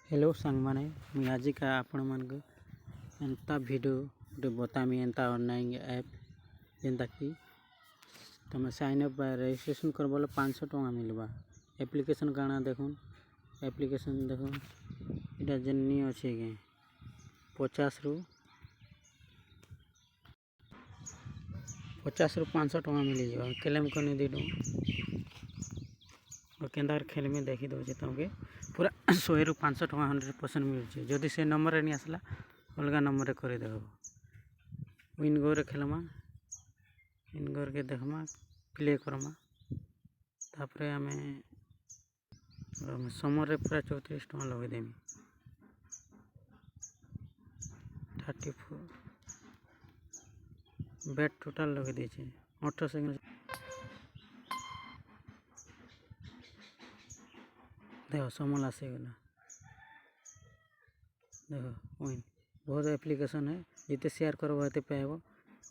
Hello सांग माने मुझे आज का आपण मान एंता वीडियो गोटे बतामी एंता ऑनलाइन ऐप जेनता कि तुम साइन अप रजिस्ट्रेशन कर बोले 500 टंका मिलवा। एप्लिकेशन काना देखो एप्लिकेशन देखो इटा जन्नी अच्छे के 50 रु 500 टंका मिल जाए क्लेम करने दी और केंदार खेल में देखी दे तुमके पूरा 100 रु 500 टंका 100% मिल जदि से नंबर नहीं आसला अलग नंबर कर देव विन गोरे खेलमा विन गोर के देखमा प्ले करमा तापर आम समर पूरा 34 टंका लगेदेमी 34 बैट टोटाल लगे दीचे 18 सेकेंड देखो समल आसीगला देखो विन बहुत एप्लिकेशन है जिते शेयर करो होते पाइब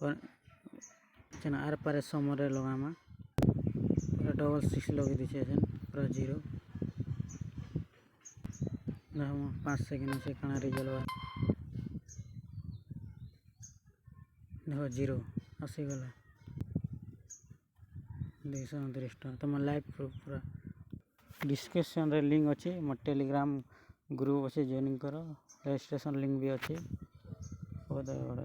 और चना आर पारे समर लगामा पूरा 66 लगे दीचे पूरा 0 देखो 5 सेकेंड से काना रिजल्ट देखो 0 आसीगला 229 टका तुम लाइव पूरा डिस्क्रिप्शन रे लिंक अच्छे मोर टेलीग्राम ग्रुप अच्छे जॉइनिंग करो रजिस्ट्रेशन लिंक भी अच्छे बहुत बड़ा